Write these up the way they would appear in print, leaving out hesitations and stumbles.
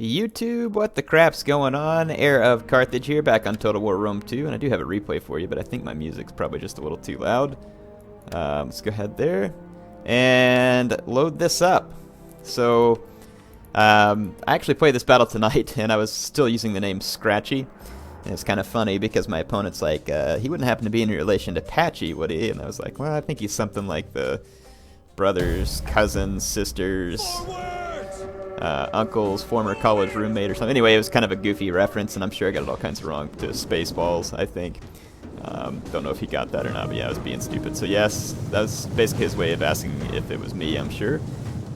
YouTube, what the crap's going on? HeirofCarthage here, back on Total War Rome 2, and I do have a replay for you, but I think my music's probably just a little too loud. Let's go ahead there and load this up. So, I actually played this battle tonight, and I was still using the name Scratchy. And it's kind of funny because my opponent's like, he wouldn't happen to be in relation to Patchy, would he? And I was like, well, I think he's something like the brothers, cousins, sisters, uncle's former college roommate or something. Anyway, it was kind of a goofy reference, and I'm sure I got it all kinds of wrong to Spaceballs, I think. Don't know if he got that or not, but yeah, I was being stupid. So yes, that was basically his way of asking if it was me, I'm sure.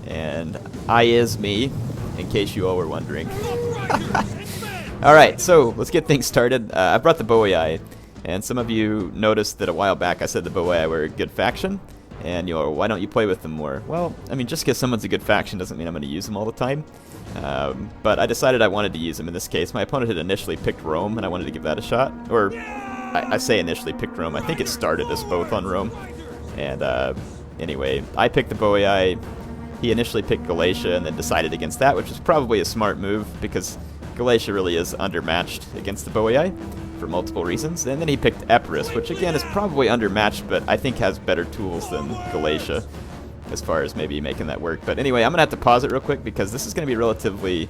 And I is me, in case you all were wondering. Alright, so let's get things started. I brought the Boii, and some of you noticed that a while back I said the Boii were a good faction. And you're, why don't you play with them more? Well, I mean, just because someone's a good faction doesn't mean I'm going to use them all the time. But I decided I wanted to use them in this case. My opponent had initially picked Rome, and I wanted to give that a shot. Or, I say initially picked Rome. I think it started us both on Rome. And anyway, I picked the Boii. He initially picked Galatia and then decided against that, which is probably a smart move because Galatia really is undermatched against the Boii for multiple reasons. And then he picked Epirus, which again is probably undermatched, but I think has better tools than Galatia as far as maybe making that work. But anyway, I'm going to have to pause it real quick because this is going to be a relatively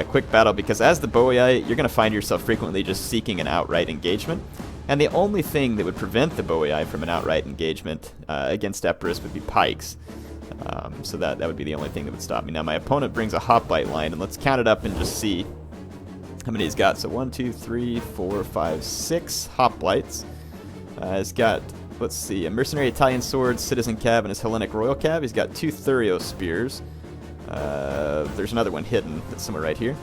quick battle because as the Boii, you're going to find yourself frequently just seeking an outright engagement. And the only thing that would prevent the Boii from an outright engagement against Epirus would be pikes. So that would be the only thing that would stop me. Now my opponent brings a hoplite line, and let's count it up and just see how many he's got. So 1, 2, 3, 4, 5, 6 hoplites. He's got, let's see, a mercenary Italian sword, citizen cav, and his Hellenic royal cav. He's got 2 Thurio spears. There's another one hidden that's somewhere right here.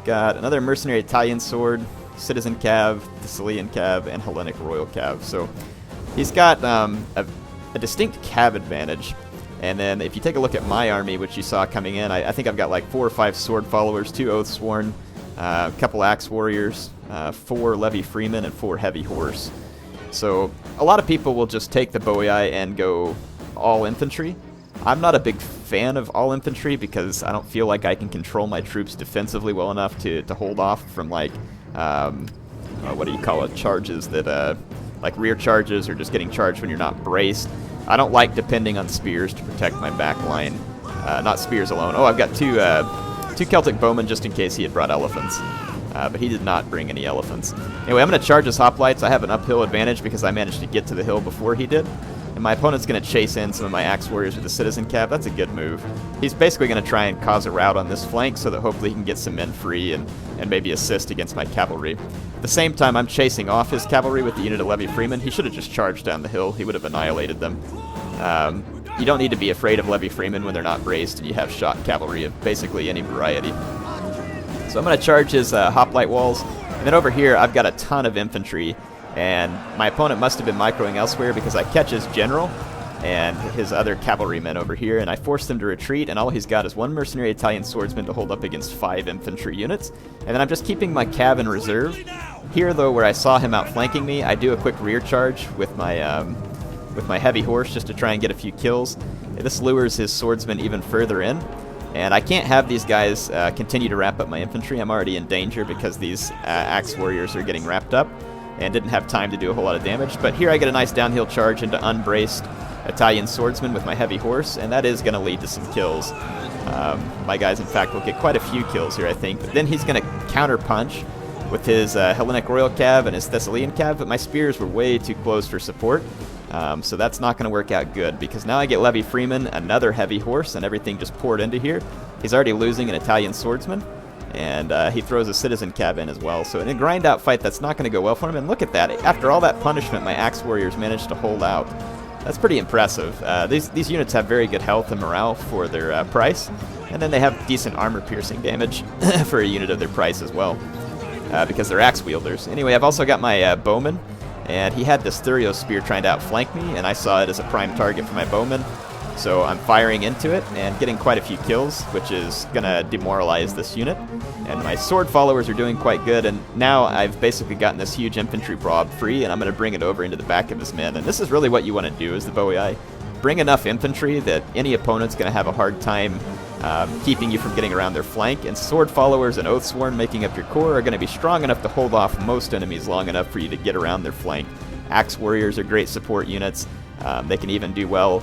Got another mercenary Italian sword, citizen cav, Thessalian cav, and Hellenic royal cav. So he's got a distinct cav advantage. And then if you take a look at my army, which you saw coming in, I think I've got like 4 or 5 sword followers, 2 Oathsworn, a couple axe warriors, 4 levy freemen, and 4 heavy horse. So a lot of people will just take the Boii and go all infantry. I'm not a big fan of all infantry because I don't feel like I can control my troops defensively well enough to hold off from like, what do you call it, charges that, like rear charges or just getting charged when you're not braced. I don't like depending on spears to protect my back line. Not spears alone. Oh, I've got 2 Celtic bowmen just in case he had brought elephants. But he did not bring any elephants. Anyway, I'm going to charge his hoplites. I have an uphill advantage because I managed to get to the hill before he did. And my opponent's going to chase in some of my axe warriors with the citizen cav. That's a good move. He's basically going to try and cause a rout on this flank so that hopefully he can get some men free and maybe assist against my cavalry. At the same time, I'm chasing off his cavalry with the unit of levy freemen. He should have just charged down the hill. He would have annihilated them. You don't need to be afraid of levy freemen when they're not braced and you have shot cavalry of basically any variety. So I'm going to charge his hoplite walls. And then over here, I've got a ton of infantry. And my opponent must have been microing elsewhere because I catch his general and his other cavalrymen over here, and I force them to retreat, and all he's got is 1 mercenary Italian swordsman to hold up against 5 infantry units. And then I'm just keeping my cav in reserve. Here, though, where I saw him outflanking me, I do a quick rear charge with my heavy horse just to try and get a few kills. This lures his swordsmen even further in. And I can't have these guys continue to wrap up my infantry. I'm already in danger because these axe warriors are getting wrapped up and didn't have time to do a whole lot of damage. But here I get a nice downhill charge into unbraced Italian swordsman with my heavy horse, and that is going to lead to some kills. My guys, in fact, will get quite a few kills here, I think. But then he's going to counter-punch with his Hellenic royal cav and his Thessalian cav, but my spears were way too close for support. So that's not going to work out good, because now I get levy freeman, another heavy horse, and everything just poured into here. He's already losing an Italian swordsman. And he throws a citizen cav in as well. So in a grind-out fight, that's not going to go well for him. And look at that. After all that punishment, my axe warriors managed to hold out. That's pretty impressive. These units have very good health and morale for their price. And then they have decent armor-piercing damage for a unit of their price as well, because they're axe wielders. Anyway, I've also got my bowman. And he had this Thurio spear trying to outflank me, and I saw it as a prime target for my bowman. So I'm firing into it and getting quite a few kills, which is going to demoralize this unit. And my sword followers are doing quite good, and now I've basically gotten this huge infantry prob free, and I'm going to bring it over into the back of his men. And this is really what you want to do as the Boii. Bring enough infantry that any opponent's going to have a hard time keeping you from getting around their flank. And sword followers and oathsworn making up your core are going to be strong enough to hold off most enemies long enough for you to get around their flank. Axe warriors are great support units. They can even do well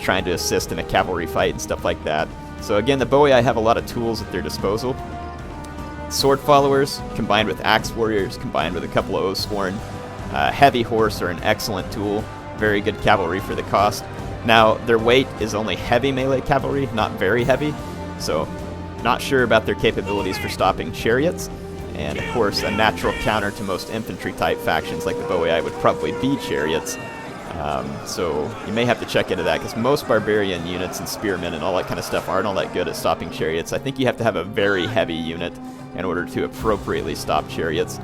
trying to assist in a cavalry fight and stuff like that. So again, the Boii have a lot of tools at their disposal. Sword followers combined with axe warriors combined with a couple of oathsworn. Heavy horse are an excellent tool. Very good cavalry for the cost. Now, their weight is only heavy melee cavalry, not very heavy, so not sure about their capabilities for stopping chariots. And of course, a natural counter to most infantry type factions like the Boii would probably be chariots. So you may have to check into that, because most barbarian units and spearmen and all that kind of stuff aren't all that good at stopping chariots. I think you have to have a very heavy unit in order to appropriately stop chariots.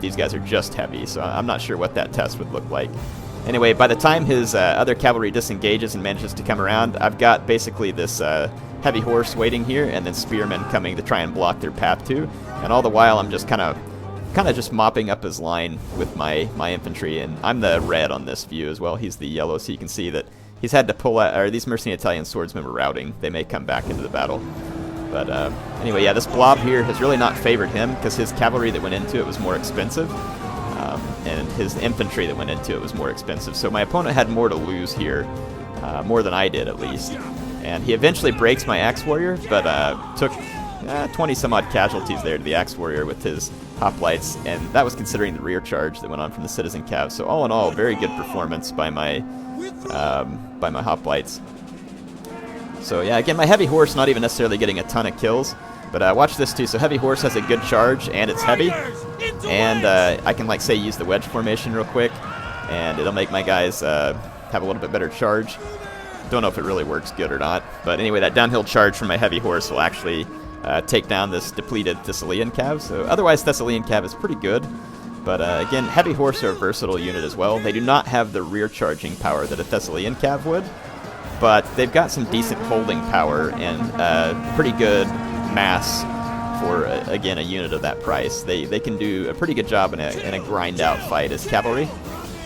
These guys are just heavy, so I'm not sure what that test would look like. Anyway, by the time his other cavalry disengages and manages to come around, I've got basically this heavy horse waiting here, and then spearmen coming to try and block their path too. And all the while, I'm just kind of just mopping up his line with my infantry, and I'm the red on this view as well. He's the yellow, so you can see that he's had to pull out, or these mercenary Italian swordsmen were routing. They may come back into the battle. But anyway, yeah, this blob here has really not favored him, because his cavalry that went into it was more expensive. And his infantry that went into it was more expensive. So my opponent had more to lose here, more than I did at least. And he eventually breaks my axe warrior, but took 20 some odd casualties there to the axe warrior with his hoplites, and that was considering the rear charge that went on from the citizen cav. So all in all, very good performance by my hoplites. So yeah, again, my heavy horse not even necessarily getting a ton of kills. But watch this too. So heavy horse has a good charge, and it's heavy. And I can, like, say, use the wedge formation real quick, and it'll make my guys have a little bit better charge. Don't know if it really works good or not. But anyway, that downhill charge from my heavy horse will actually take down this depleted Thessalian cav. So otherwise, Thessalian cav is pretty good. But again, heavy horse are a versatile unit as well. They do not have the rear charging power that a Thessalian cav would, but they've got some decent holding power and pretty good mass for, again, a unit of that price. They can do a pretty good job in a grind-out fight as cavalry.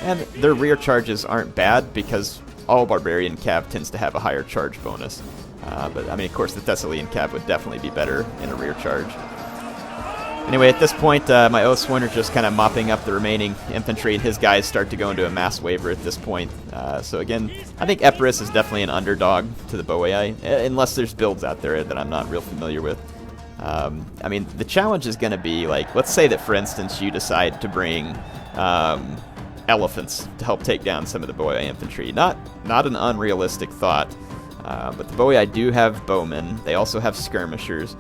And their rear charges aren't bad, because all barbarian cav tends to have a higher charge bonus. But, I mean, of course, the Thessalian cav would definitely be better in a rear charge. Anyway, at this point, my oathsworn are just kind of mopping up the remaining infantry, and his guys start to go into a mass waver at this point. So again, I think Epirus is definitely an underdog to the Boii, unless there's builds out there that I'm not real familiar with. I mean, the challenge is going to be, like, let's say that, for instance, you decide to bring elephants to help take down some of the Boii infantry. Not an unrealistic thought, but the Boii do have bowmen. They also have skirmishers.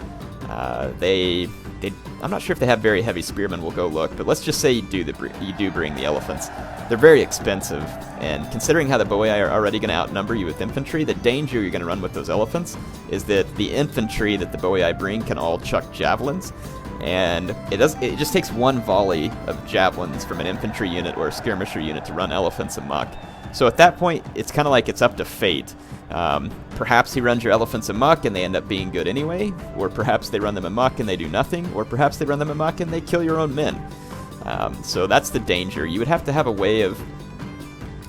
I'm not sure if they have very heavy spearmen. We'll go look, but let's just say you do bring the elephants. They're very expensive, and considering how the Boii are already going to outnumber you with infantry, the danger you're going to run with those elephants is that the infantry that the Boii bring can all chuck javelins, and it just takes one volley of javelins from an infantry unit or a skirmisher unit to run elephants amok. So at that point, it's kind of like it's up to fate. Perhaps he runs your elephants amok and they end up being good anyway, or perhaps they run them amok and they do nothing, or perhaps they run them amok and they kill your own men. So that's the danger. You would have to have a way of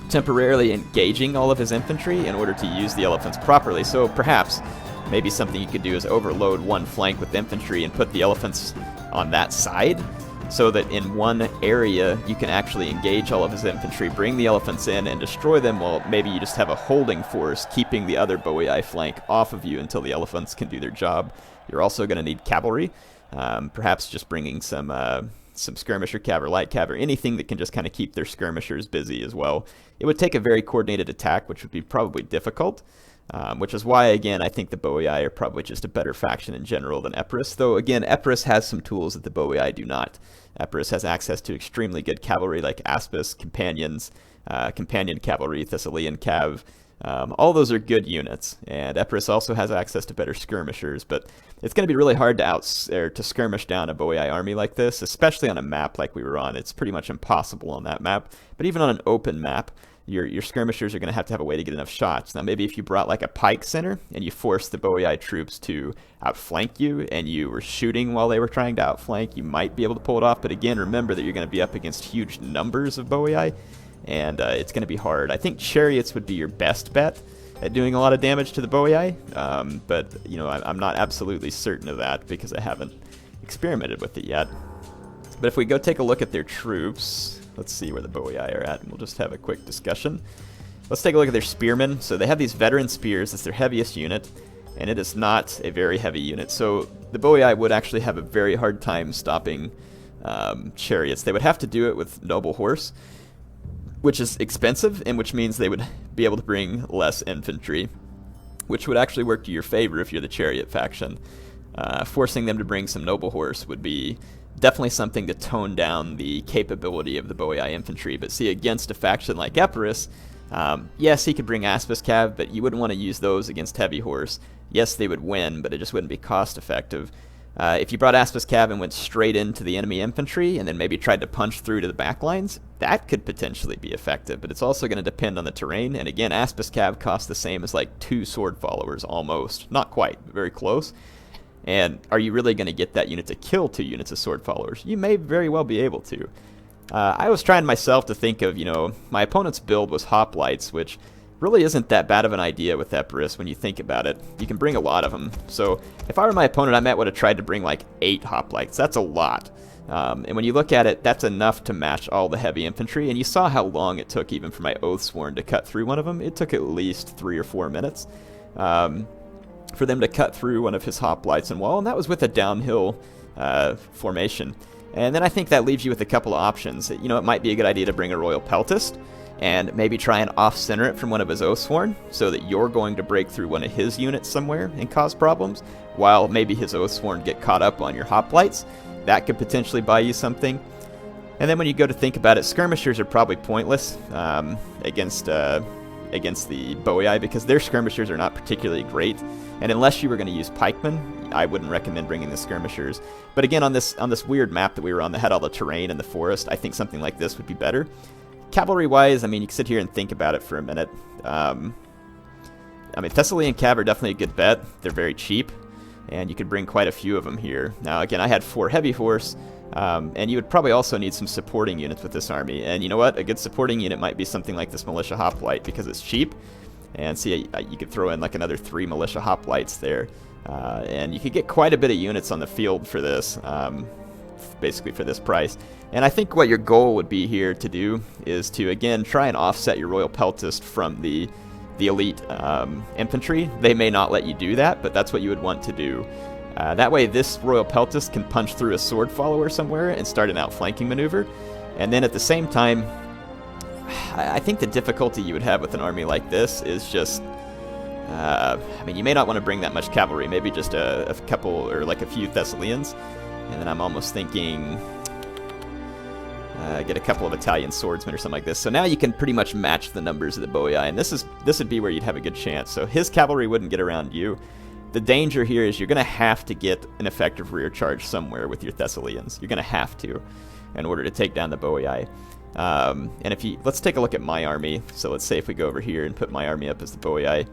temporarily engaging all of his infantry in order to use the elephants properly. So perhaps maybe something you could do is overload one flank with infantry and put the elephants on that side, so that in one area you can actually engage all of his infantry, bring the elephants in, and destroy them, while maybe you just have a holding force keeping the other Boii flank off of you until the elephants can do their job. You're also going to need cavalry, perhaps just bringing some skirmisher cav or light cav, or anything that can just kind of keep their skirmishers busy as well. It would take a very coordinated attack, which would be probably difficult. Which is why, again, I think the Boii are probably just a better faction in general than Epirus. Though, again, Epirus has some tools that the Boii do not. Epirus has access to extremely good cavalry like Aspis, companions, companion cavalry, Thessalian cav. All those are good units. And Epirus also has access to better skirmishers. But it's going to be really hard to skirmish down a Boii army like this, especially on a map like we were on. It's pretty much impossible on that map. But even on an open map, your skirmishers are going to have a way to get enough shots. Now, maybe if you brought like a pike center and you forced the Boii troops to outflank you, and you were shooting while they were trying to outflank, you might be able to pull it off. But again, remember that you're going to be up against huge numbers of Boii, and it's going to be hard. I think chariots would be your best bet, at doing a lot of damage to the Boii, but you know, I'm not absolutely certain of that because I haven't experimented with it yet. But if we go take a look at their troops, let's see where the Boii are at, and we'll just have a quick discussion. Let's take a look at their spearmen. So they have these veteran spears. That's their heaviest unit, and it is not a very heavy unit. So the Boii would actually have a very hard time stopping chariots. They would have to do it with noble horse, which is expensive, and which means they would be able to bring less infantry, which would actually work to your favor if you're the chariot faction. Forcing them to bring some noble horse would be definitely something to tone down the capability of the Boii infantry. But see, against a faction like Epirus, yes, he could bring Aspis Cav, but you wouldn't want to use those against heavy horse. Yes, they would win, but it just wouldn't be cost effective. If you brought Aspis Cav and went straight into the enemy infantry and then maybe tried to punch through to the back lines, that could potentially be effective, but it's also going to depend on the terrain. And again, Aspis Cav costs the same as like 2 sword followers almost. Not quite, but very close. And are you really going to get that unit to kill 2 units of sword followers? You may very well be able to. I was trying myself to think of, you know, my opponent's build was hoplites, which really isn't that bad of an idea with Epirus when you think about it. You can bring a lot of them. So if I were my opponent, I might would have tried to bring like 8 hoplites. That's a lot. And when you look at it, that's enough to match all the heavy infantry. And you saw how long it took even for my Oathsworn to cut through one of them. It took at least 3 or 4 minutes for them to cut through one of his hoplites and wall, and that was with a downhill formation. And then I think that leaves you with a couple of options. You know, it might be a good idea to bring a Royal Peltist and maybe try and off-center it from one of his Oathsworn so that you're going to break through one of his units somewhere and cause problems, while maybe his Oathsworn get caught up on your hoplites. That could potentially buy you something. And then when you go to think about it, skirmishers are probably pointless against the Boii because their skirmishers are not particularly great. And unless you were going to use pikemen, I wouldn't recommend bringing the skirmishers. But again, on this weird map that we were on that had all the terrain and the forest, I think something like this would be better. Cavalry-wise, I mean, you can sit here and think about it for a minute. I mean, Thessalian Cav are definitely a good bet. They're very cheap, and you could bring quite a few of them here. Now, again, I had 4 heavy horse, and you would probably also need some supporting units with this army. And you know what? A good supporting unit might be something like this Militia Hoplite because it's cheap. And see, you could throw in like another 3 Militia Hoplites there. And you could get quite a bit of units on the field for this, basically for this price. And I think what your goal would be here to do is to, again, try and offset your Royal Peltist from the elite infantry. They may not let you do that, but that's what you would want to do. That way this Royal Peltist can punch through a sword follower somewhere and start an outflanking maneuver. And then at the same time, I think the difficulty you would have with an army like this is just, I mean, you may not want to bring that much cavalry, maybe just a couple or like a few Thessalians. And then I'm almost thinking get a couple of Italian swordsmen or something like this. So now you can pretty much match the numbers of the Boii, and this would be where you'd have a good chance. So his cavalry wouldn't get around you. The danger here is you're going to have to get an effective rear charge somewhere with your Thessalians. You're going to have to in order to take down the Boii. And if you, let's take a look at my army. So let's say if we go over here and put my army up as the Boii.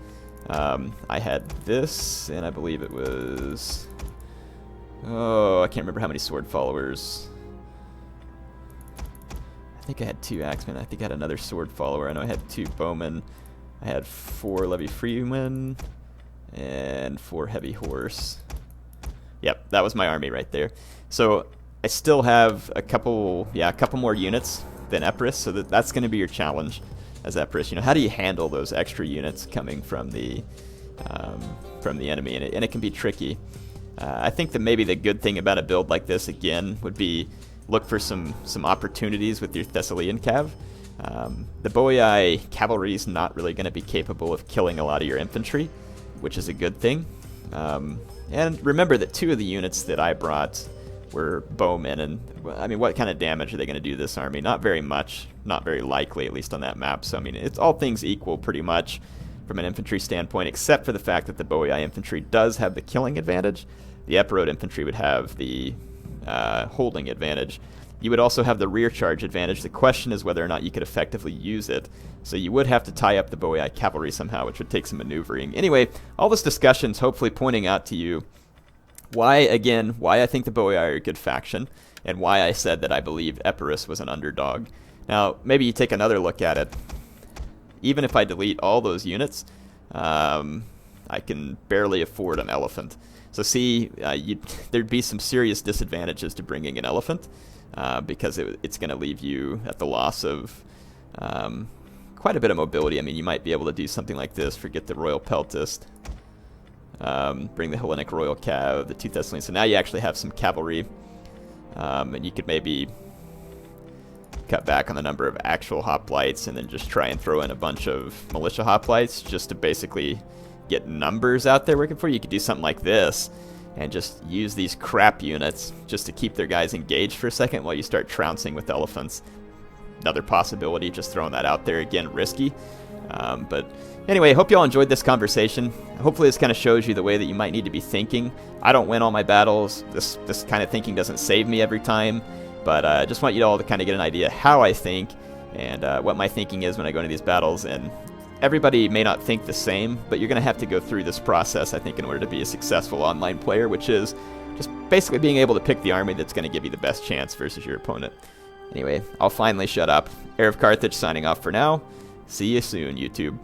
I had this, and I believe it was, oh, I can't remember how many sword followers. I think I had 2 axemen. I think I had another sword follower. I know I had 2 bowmen. I had 4 levy freemen and 4 heavy horse. Yep, that was my army right there. So I still have a couple more units than Epirus, so that's going to be your challenge as Epirus. You know, how do you handle those extra units coming from the enemy? And it can be tricky. I think that maybe the good thing about a build like this, again, would be look for some opportunities with your Thessalian Cav. The Boii cavalry is not really going to be capable of killing a lot of your infantry, which is a good thing. And remember that 2 of the units that I brought were bowmen, and I mean, what kind of damage are they going to do to this army? Not very much, not very likely, at least on that map. So I mean, it's all things equal pretty much from an infantry standpoint, except for the fact that the Boii infantry does have the killing advantage. The Epirot infantry would have the holding advantage. You would also have the rear charge advantage. The question is whether or not you could effectively use it. So you would have to tie up the Boii cavalry somehow, which would take some maneuvering. Anyway, all this discussion's hopefully pointing out to you why I think the Boii are a good faction, and why I said that I believe Epirus was an underdog. Now, maybe you take another look at it. Even if I delete all those units, I can barely afford an elephant. So see, there'd be some serious disadvantages to bringing an elephant, because it's going to leave you at the loss of quite a bit of mobility. I mean, you might be able to do something like this, forget the Royal Peltist, bring the Hellenic Royal Cav, the 2 Thessalonians. So now you actually have some cavalry, and you could maybe cut back on the number of actual hoplites and then just try and throw in a bunch of militia hoplites just to basically get numbers out there working for you. You could do something like this and just use these crap units just to keep their guys engaged for a second while you start trouncing with elephants. Another possibility, just throwing that out there. Again, risky. But anyway, hope you all enjoyed this conversation. Hopefully this kind of shows you the way that you might need to be thinking. I don't win all my battles. This kind of thinking doesn't save me every time. But I just want you all to kind of get an idea how I think and what my thinking is when I go into these battles. And everybody may not think the same, but you're going to have to go through this process, I think, in order to be a successful online player, which is just basically being able to pick the army that's going to give you the best chance versus your opponent. Anyway, I'll finally shut up. HeirofCarthage signing off for now. See you soon, YouTube.